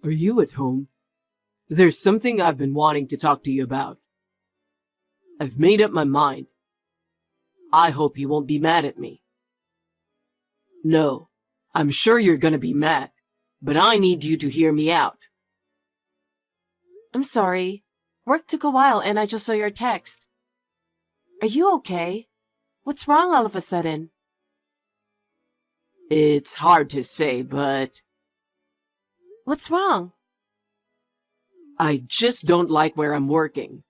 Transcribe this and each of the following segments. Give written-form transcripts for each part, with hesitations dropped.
Are you at home? There's something I've been wanting to talk to you about. I've made up my mind. I hope you won't be mad at me. No, I'm sure you're gonna be mad, but I need you to hear me out. I'm sorry. Work took a while and I just saw your text. Are you okay? What's wrong all of a sudden? It's hard to say, but What's wrong? I just don't like where I'm working.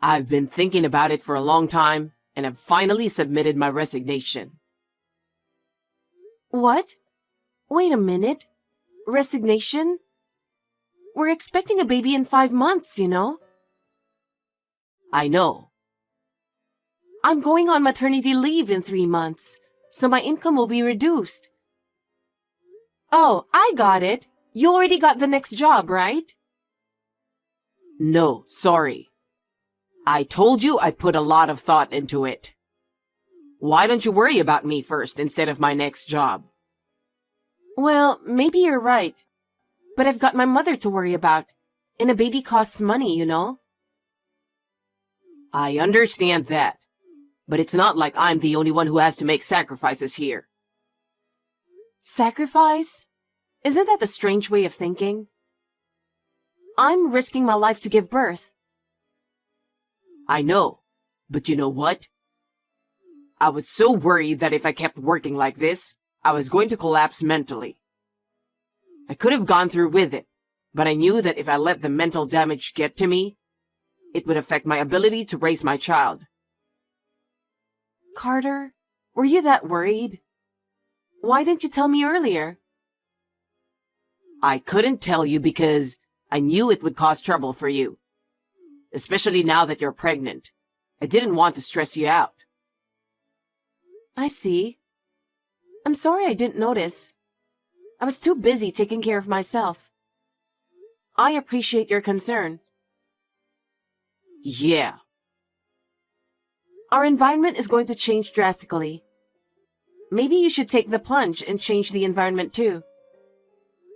I've been thinking about it for a long time, and I've finally submitted my resignation. What? Wait a minute. Resignation? We're expecting a baby in 5 months, you know? I know. I'm going on maternity leave in 3 months, so my income will be reduced. Oh, I got it. You already got the next job, right? No, sorry. I told you I put a lot of thought into it. Why don't you worry about me first instead of my next job? Well, maybe you're right. But I've got my mother to worry about, and a baby costs money, you know? I understand that, but it's not like I'm the only one who has to make sacrifices here. Sacrifice? Isn't that a strange way of thinking? I'm risking my life to give birth. I know, but you know what? I was so worried that if I kept working like this, I was going to collapse mentally. I could have gone through with it, but I knew that if I let the mental damage get to me, it would affect my ability to raise my child. Carter, were you that worried? Why didn't you tell me earlier? I couldn't tell you because I knew it would cause trouble for you. Especially now that you're pregnant. I didn't want to stress you out. I see. I'm sorry I didn't notice. I was too busy taking care of myself. I appreciate your concern. Yeah. Our environment is going to change drastically. Maybe you should take the plunge and change the environment too.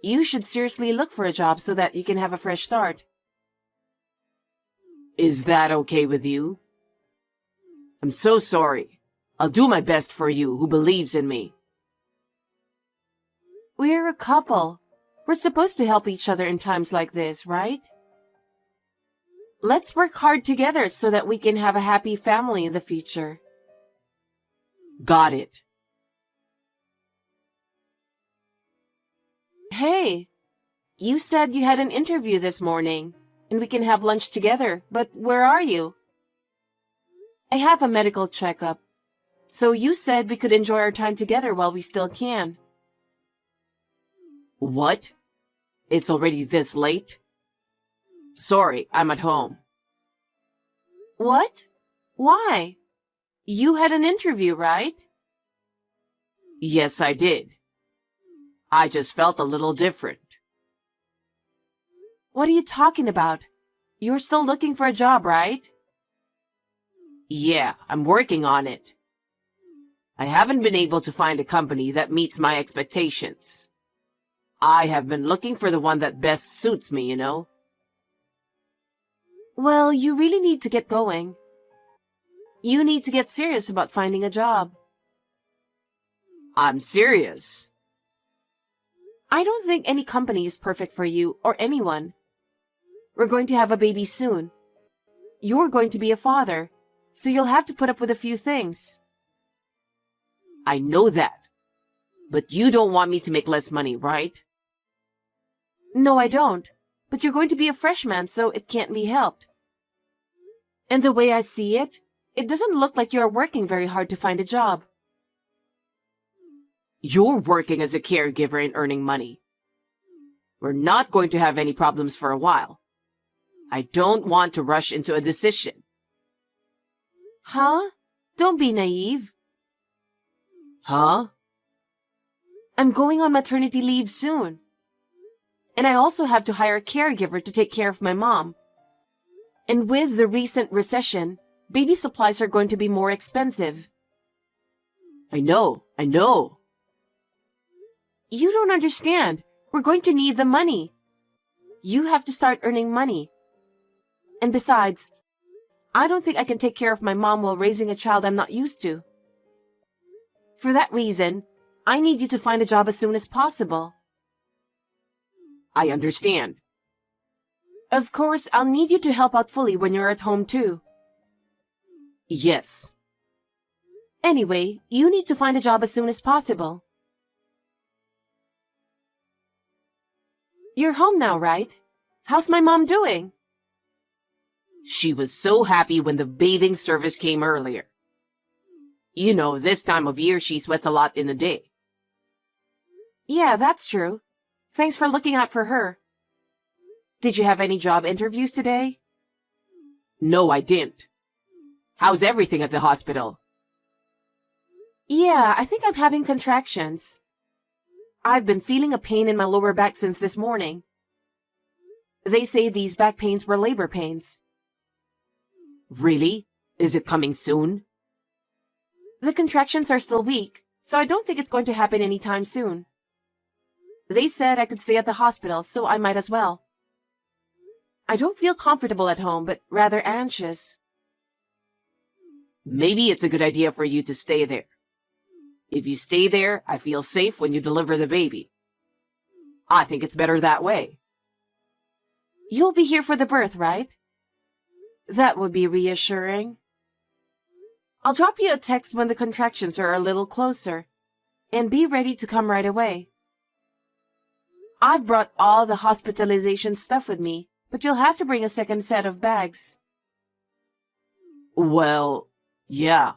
You should seriously look for a job so that you can have a fresh start. Is that okay with you? I'm so sorry. I'll do my best for you who believes in me. We're a couple. We're supposed to help each other in times like this, right? Let's work hard together so that we can have a happy family in the future. Got it. Hey, you said you had an interview this morning, and we can have lunch together, but where are you? I have a medical checkup, so you said we could enjoy our time together while we still can. What? It's already this late? Sorry, I'm at home. What? Why? You had an interview, right? Yes, I did. I just felt a little different. What are you talking about? You're still looking for a job, right? Yeah, I'm working on it. I haven't been able to find a company that meets my expectations. I have been looking for the one that best suits me, you know? Well, you really need to get going. You need to get serious about finding a job. I'm serious. I don't think any company is perfect for you or anyone. We're going to have a baby soon. You're going to be a father, so you'll have to put up with a few things. I know that. But you don't want me to make less money, right? No, I don't. But you're going to be a freshman, so it can't be helped. And the way I see it, it doesn't look like you're working very hard to find a job. You're working as a caregiver and earning money. We're not going to have any problems for a while. I don't want to rush into a decision. Huh? Don't be naive. Huh? I'm going on maternity leave soon. And I also have to hire a caregiver to take care of my mom. And with the recent recession, baby supplies are going to be more expensive. I know. You don't understand. We're going to need the money. You have to start earning money. And besides, I don't think I can take care of my mom while raising a child I'm not used to. For that reason, I need you to find a job as soon as possible. I understand. Of course, I'll need you to help out fully when you're at home too. Yes. Anyway, you need to find a job as soon as possible. You're home now, right? How's my mom doing? She was so happy when the bathing service came earlier. You know, this time of year she sweats a lot in the day. Yeah, that's true. Thanks for looking out for her. Did you have any job interviews today? No, I didn't. How's everything at the hospital? Yeah, I think I'm having contractions. I've been feeling a pain in my lower back since this morning. They say these back pains were labor pains. Really? Is it coming soon? The contractions are still weak, so I don't think it's going to happen anytime soon. They said I could stay at the hospital, so I might as well. I don't feel comfortable at home, but rather anxious. Maybe it's a good idea for you to stay there. If you stay there, I feel safe when you deliver the baby. I think it's better that way. You'll be here for the birth, right? That would be reassuring. I'll drop you a text when the contractions are a little closer, and be ready to come right away. I've brought all the hospitalization stuff with me, but you'll have to bring a second set of bags. Well, yeah.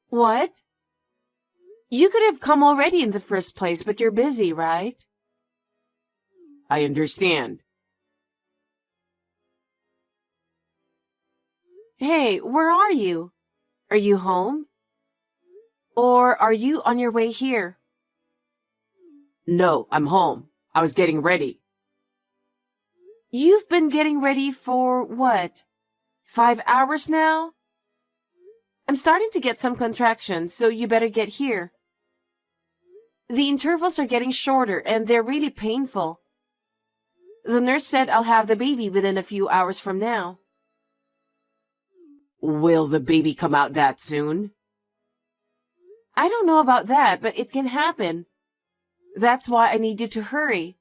What? You could have come already in the first place, but you're busy, right? I understand. Hey, where are you? Are you home? Or are you on your way here? No, I'm home. I was getting ready. You've been getting ready for what? 5 hours now? I'm starting to get some contractions, so you better get here. The intervals are getting shorter and they're really painful. The nurse said I'll have the baby within a few hours from now. Will the baby come out that soon? I don't know about that, but it can happen. That's why I need you to hurry.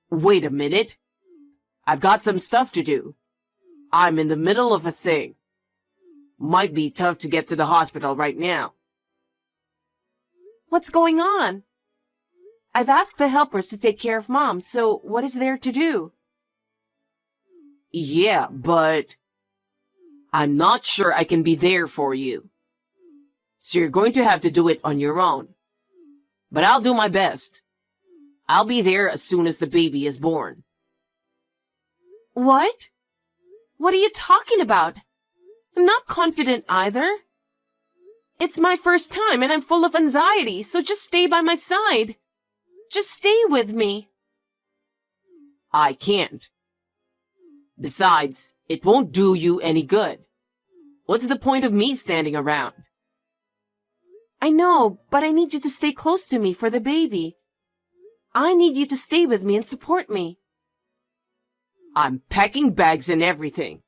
Wait a minute. I've got some stuff to do. I'm in the middle of a thing. Might be tough to get to the hospital right now. What's going on? I've asked the helpers to take care of Mom, so what is there to do? Yeah, but I'm not sure I can be there for you. So you're going to have to do it on your own. But I'll do my best. I'll be there as soon as the baby is born. What? What are you talking about? I'm not confident either. It's my first time and I'm full of anxiety, so just stay by my side. Just stay with me. I can't. Besides, it won't do you any good. What's the point of me standing around? I know, but I need you to stay close to me for the baby. I need you to stay with me and support me. I'm packing bags and everything.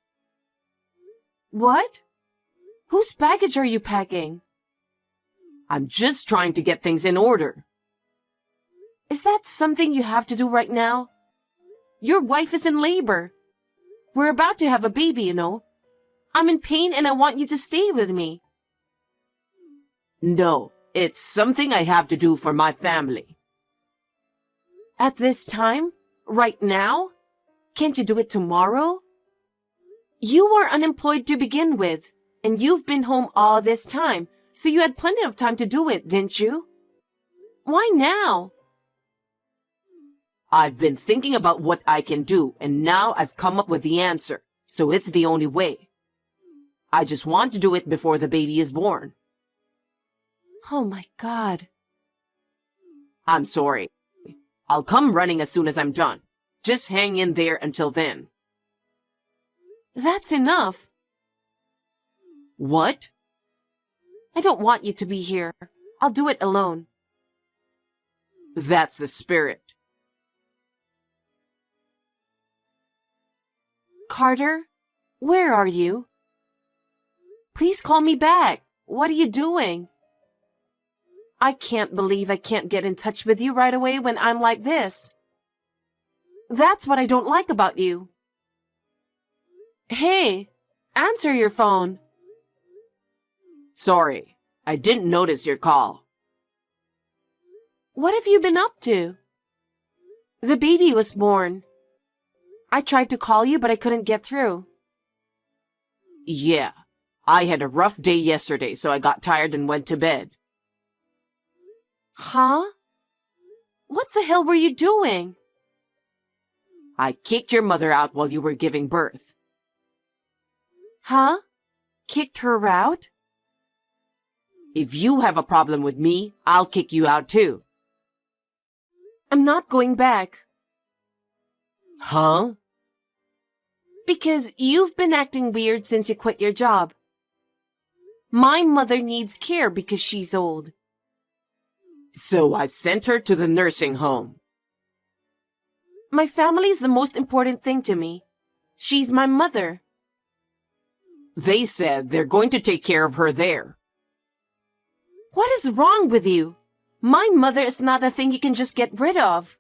What? Whose baggage are you packing? I'm just trying to get things in order. Is that something you have to do right now? Your wife is in labor. We're about to have a baby, you know. I'm in pain and I want you to stay with me. No, it's something I have to do for my family. At this time? Right now? Can't you do it tomorrow? You were unemployed to begin with, and you've been home all this time, so you had plenty of time to do it, didn't you? Why now? I've been thinking about what I can do, and now I've come up with the answer, so it's the only way. I just want to do it before the baby is born. Oh my God. I'm sorry. I'll come running as soon as I'm done. Just hang in there until then. That's enough. What? I don't want you to be here. I'll do it alone. That's the spirit. Carter, where are you? Please call me back. What are you doing? I can't believe I can't get in touch with you right away when I'm like this. That's what I don't like about you. Hey, answer your phone. Sorry, I didn't notice your call. What have you been up to? The baby was born. I tried to call you, but I couldn't get through. Yeah, I had a rough day yesterday, so I got tired and went to bed. Huh? What the hell were you doing? I kicked your mother out while you were giving birth. Huh? Kicked her out? If you have a problem with me, I'll kick you out too. I'm not going back. Huh? Because you've been acting weird since you quit your job. My mother needs care because she's old. So I sent her to the nursing home. My family's the most important thing to me. She's my mother. They said they're going to take care of her there. What is wrong with you? My mother is not a thing you can just get rid of.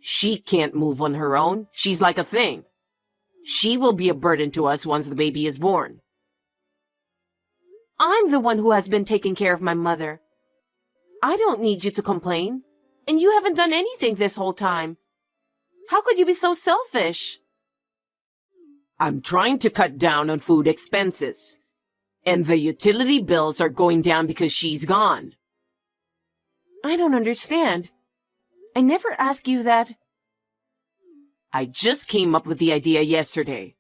She can't move on her own. She's like a thing. She will be a burden to us once the baby is born. I'm the one who has been taking care of my mother. I don't need you to complain. And you haven't done anything this whole time. How could you be so selfish? I'm trying to cut down on food expenses. And the utility bills are going down because she's gone. I don't understand. I never asked you that. I just came up with the idea yesterday.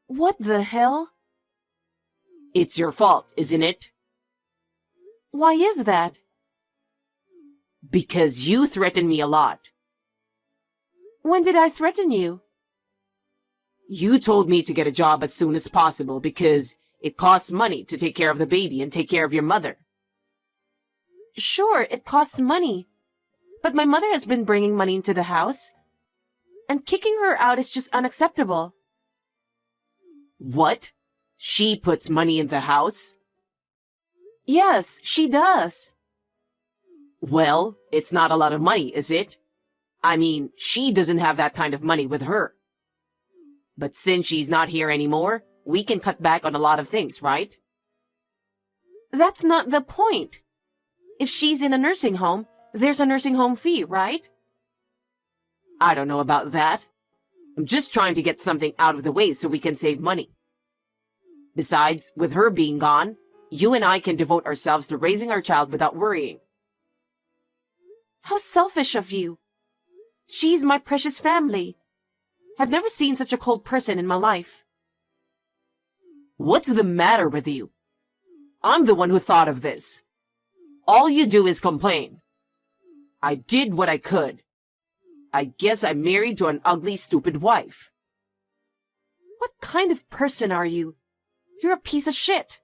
What the hell? It's your fault, isn't it? Why is that? Because you threaten me a lot. When did I threaten you? You told me to get a job as soon as possible because it costs money to take care of the baby and take care of your mother. Sure, it costs money. But my mother has been bringing money into the house. And kicking her out is just unacceptable. What? She puts money in the house? Yes, she does. Well, it's not a lot of money, is it? I mean, she doesn't have that kind of money with her. But since she's not here anymore, we can cut back on a lot of things, right? That's not the point. If she's in a nursing home, there's a nursing home fee, right? I don't know about that. I'm just trying to get something out of the way so we can save money. Besides, with her being gone, you and I can devote ourselves to raising our child without worrying. How selfish of you. She's my precious family. I've never seen such a cold person in my life. What's the matter with you? I'm the one who thought of this. All you do is complain. I did what I could. I guess I'm married to an ugly, stupid wife. What kind of person are you? You're a piece of shit.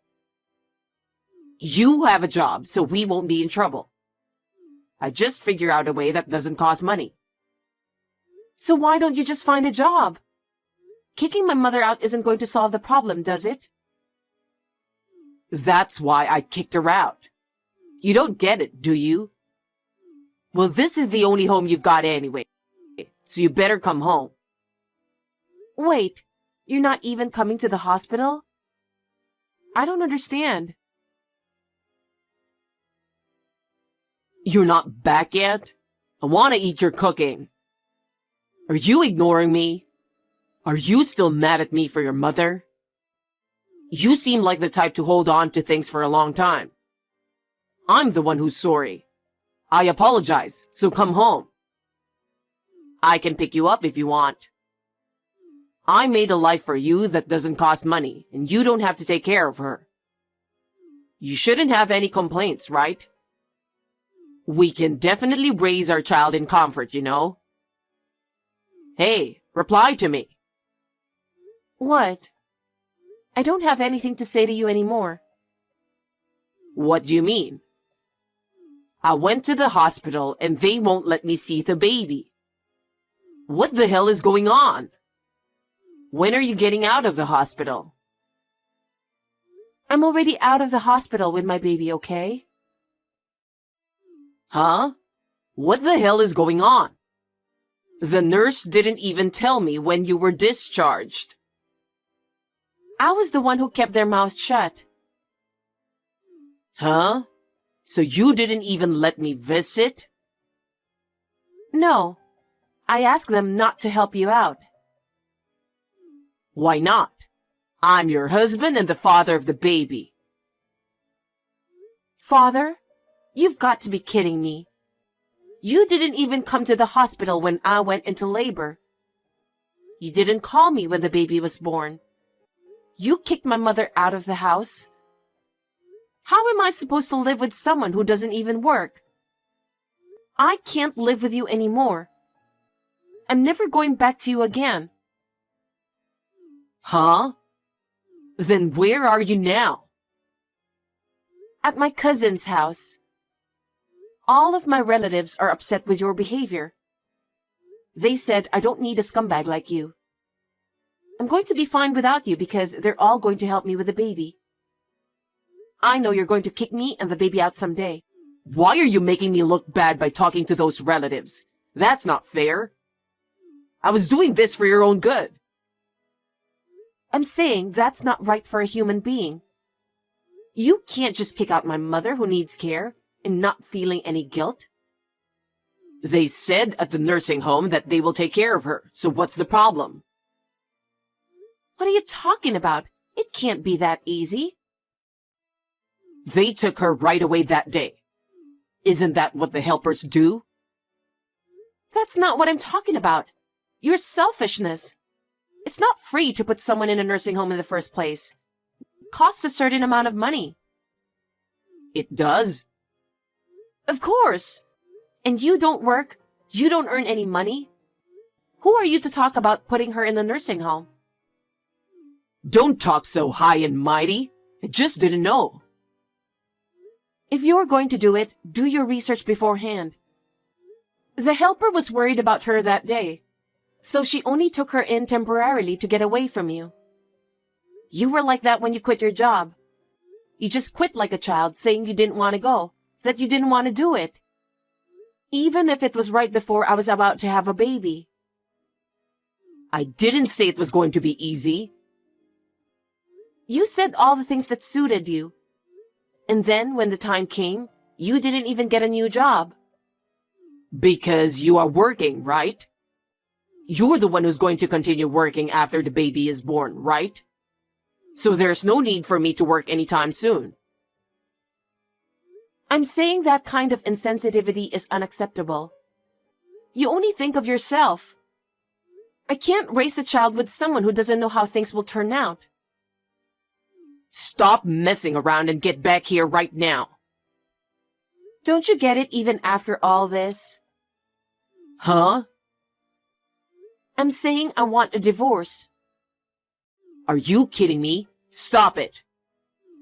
You have a job, so we won't be in trouble. I just figure out a way that doesn't cost money. So why don't you just find a job? Kicking my mother out isn't going to solve the problem, does it? That's why I kicked her out. You don't get it, do you? Well, this is the only home you've got anyway, so you better come home. Wait, you're not even coming to the hospital? I don't understand. You're not back yet? I want to eat your cooking. Are you ignoring me? Are you still mad at me for your mother? You seem like the type to hold on to things for a long time. I'm the one who's sorry. I apologize, so come home. I can pick you up if you want. I made a life for you that doesn't cost money, and you don't have to take care of her. You shouldn't have any complaints, right? We can definitely raise our child in comfort, you know? Hey, reply to me. What? I don't have anything to say to you anymore. What do you mean? I went to the hospital and they won't let me see the baby. What the hell is going on? When are you getting out of the hospital? I'm already out of the hospital with my baby, okay? Huh? What the hell is going on? The nurse didn't even tell me when you were discharged. I was the one who kept their mouths shut. Huh? So you didn't even let me visit? No, I asked them not to help you out. Why not? I'm your husband and the father of the baby. Father, you've got to be kidding me. You didn't even come to the hospital when I went into labor. You didn't call me when the baby was born. You kicked my mother out of the house. How am I supposed to live with someone who doesn't even work? I can't live with you anymore. I'm never going back to you again. Huh? Then where are you now? At my cousin's house. All of my relatives are upset with your behavior. They said I don't need a scumbag like you. I'm going to be fine without you because they're all going to help me with the baby. I know you're going to kick me and the baby out someday. Why are you making me look bad by talking to those relatives? That's not fair. I was doing this for your own good. I'm saying that's not right for a human being. You can't just kick out my mother who needs care and not feeling any guilt. They said at the nursing home that they will take care of her, so what's the problem? What are you talking about? It can't be that easy. They took her right away that day. Isn't that what the helpers do? That's not what I'm talking about. Your selfishness. It's not free to put someone in a nursing home in the first place. It costs a certain amount of money. It does? Of course. And you don't work. You don't earn any money. Who are you to talk about putting her in the nursing home? Don't talk so high and mighty. I just didn't know. If you're going to do it, do your research beforehand. The helper was worried about her that day, so she only took her in temporarily to get away from you. You were like that when you quit your job. You just quit like a child, saying you didn't want to go, that you didn't want to do it. Even if it was right before I was about to have a baby. I didn't say it was going to be easy. You said all the things that suited you. And then, when the time came, you didn't even get a new job. Because you are working, right? You're the one who's going to continue working after the baby is born, right? So there's no need for me to work anytime soon. I'm saying that kind of insensitivity is unacceptable. You only think of yourself. I can't raise a child with someone who doesn't know how things will turn out. Stop messing around and get back here right now. Don't you get it even after all this? Huh? I'm saying I want a divorce. Are you kidding me? Stop it.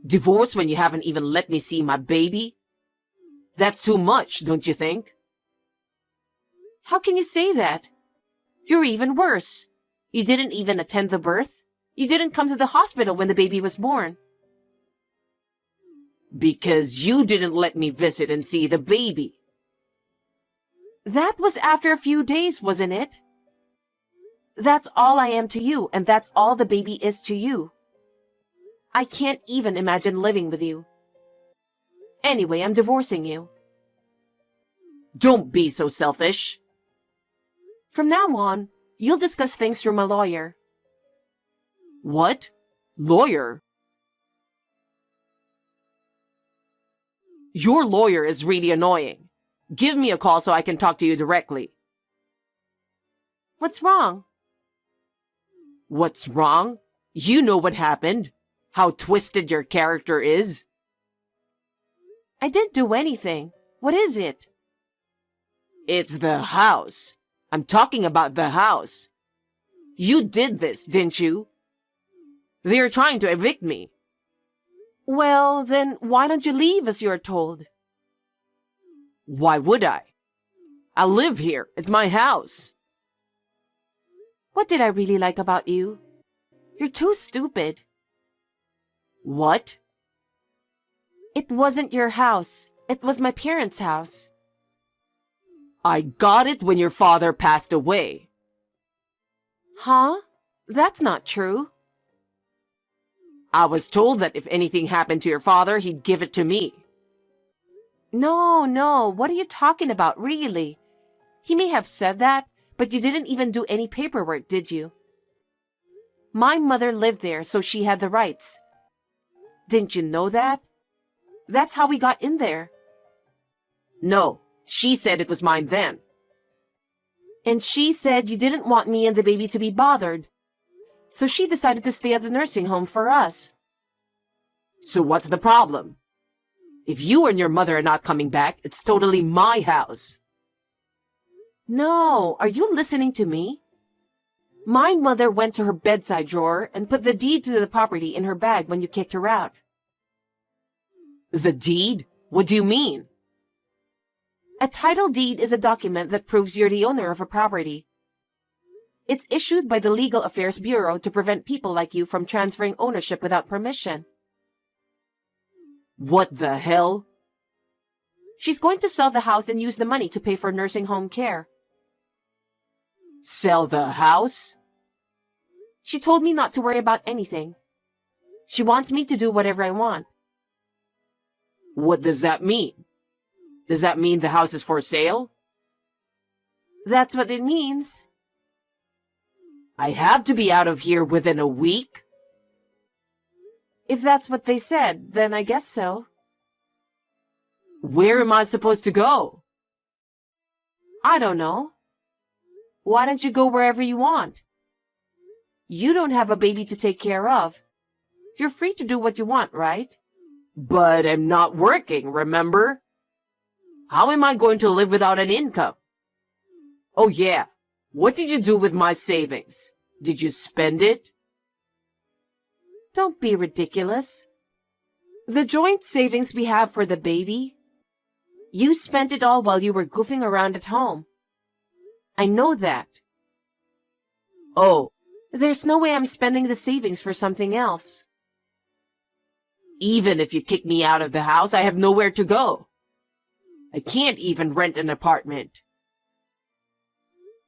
Divorce when you haven't even let me see my baby? That's too much, don't you think? How can you say that? You're even worse. You didn't even attend the birth. You didn't come to the hospital when the baby was born. Because you didn't let me visit and see the baby. That was after a few days, wasn't it? That's all I am to you, and that's all the baby is to you. I can't even imagine living with you. Anyway, I'm divorcing you. Don't be so selfish. From now on, you'll discuss things through my lawyer. What? Lawyer? Your lawyer is really annoying. Give me a call so I can talk to you directly. What's wrong? What's wrong? You know what happened. How twisted your character is. I didn't do anything. What is it? It's the house. I'm talking about the house. You did this, didn't you? They're trying to evict me. Well, then why don't you leave as you're told? Why would I? I live here. It's my house. What did I really like about you? You're too stupid. What? It wasn't your house. It was my parents' house. I got it when your father passed away. Huh? That's not true. I was told that if anything happened to your father, he'd give it to me. No, what are you talking about, really? He may have said that, but you didn't even do any paperwork, did you? My mother lived there, so she had the rights. Didn't you know that? That's how we got in there. No, she said it was mine then. And she said you didn't want me and the baby to be bothered. So she decided to stay at the nursing home for us. So what's the problem? If you and your mother are not coming back, it's totally my house. No, are you listening to me? My mother went to her bedside drawer and put the deed to the property in her bag when you kicked her out. The deed? What do you mean? A title deed is a document that proves you're the owner of a property. It's issued by the Legal Affairs Bureau to prevent people like you from transferring ownership without permission. What the hell? She's going to sell the house and use the money to pay for nursing home care. Sell the house? She told me not to worry about anything. She wants me to do whatever I want. What does that mean? Does that mean the house is for sale? That's what it means. I have to be out of here within a week? If that's what they said, then I guess so. Where am I supposed to go? I don't know. Why don't you go wherever you want? You don't have a baby to take care of. You're free to do what you want, right? But I'm not working, remember? How am I going to live without an income? Oh yeah, what did you do with my savings? Did you spend it? Don't be ridiculous. The joint savings we have for the baby, you spent it all while you were goofing around at home. I know that. Oh, There's no way I'm spending the savings for something else. even if you kick me out of the house, I have nowhere to go. I can't even rent an apartment.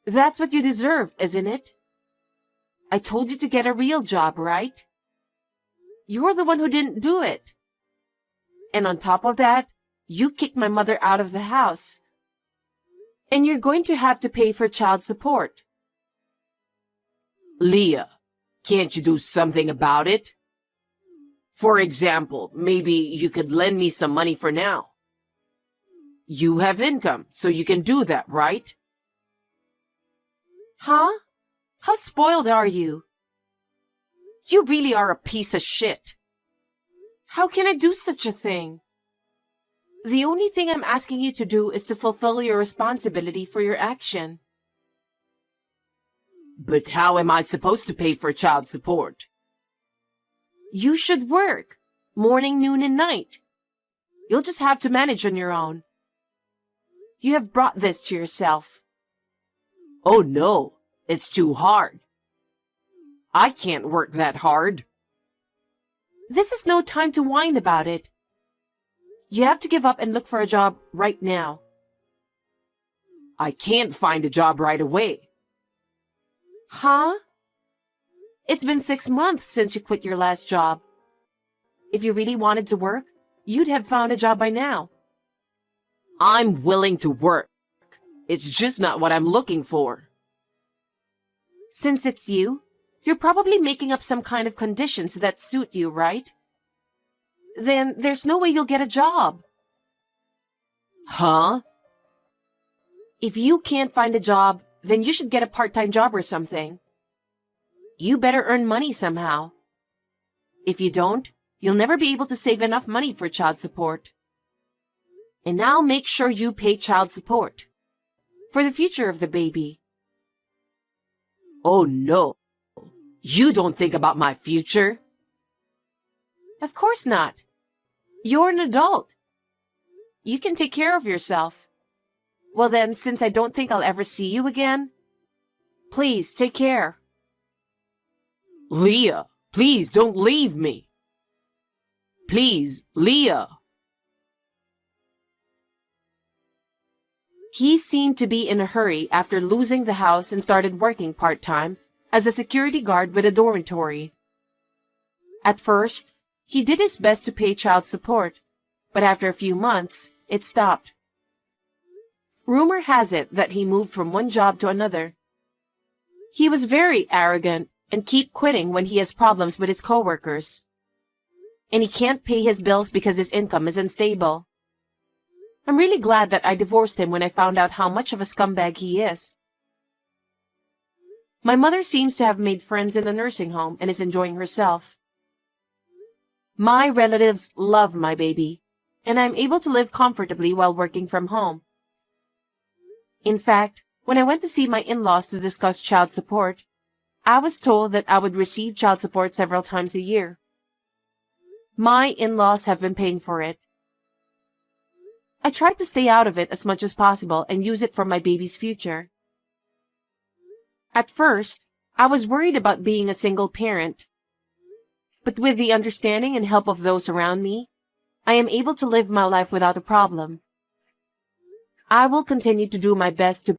That's what you deserve, isn't it? I told you to get a real job, right? You're the one who didn't do it. And on top of that, you kicked my mother out of the house. And you're going to have to pay for child support. Leah, can't you do something about it? For example, maybe you could lend me some money for now. You have income, so you can do that, right? Huh? How spoiled are you? You really are a piece of shit. How can I do such a thing? The only thing I'm asking you to do is to fulfill your responsibility for your action. But how am I supposed to pay for child support? You should work. Morning, noon, and night. You'll just have to manage on your own. You have brought this to yourself. Oh no, it's too hard. I can't work that hard. This is no time to whine about it. You have to give up and look for a job right now. I can't find a job right away. Huh? It's been 6 months since you quit your last job. If you really wanted to work, you'd have found a job by now. I'm willing to work. It's just not what I'm looking for. Since it's you, you're probably making up some kind of conditions that suit you, right? Then there's no way you'll get a job. Huh? If you can't find a job, then you should get a part-time job or something. You better earn money somehow. If you don't, you'll never be able to save enough money for child support. And I'll make sure you pay child support. For the future of the baby. Oh no. You don't think about my future? Of course not. You're an adult. You can take care of yourself. Well then, since I don't think I'll ever see you again, please take care. Leah, please don't leave me. Please, Leah. He seemed to be in a hurry after losing the house and started working part-time as a security guard with a dormitory. At first, he did his best to pay child support, but after a few months, it stopped. Rumor has it that he moved from one job to another. He was very arrogant and keep quitting when he has problems with his coworkers. And he can't pay his bills because his income is unstable. I'm really glad that I divorced him when I found out how much of a scumbag he is. My mother seems to have made friends in the nursing home and is enjoying herself. My relatives love my baby, and I'm able to live comfortably while working from home. In fact, when I went to see my in-laws to discuss child support, I was told that I would receive child support several times a year. My in-laws have been paying for it. I tried to stay out of it as much as possible and use it for my baby's future. At first, I was worried about being a single parent. But with the understanding and help of those around me, I am able to live my life without a problem. I will continue to do my best to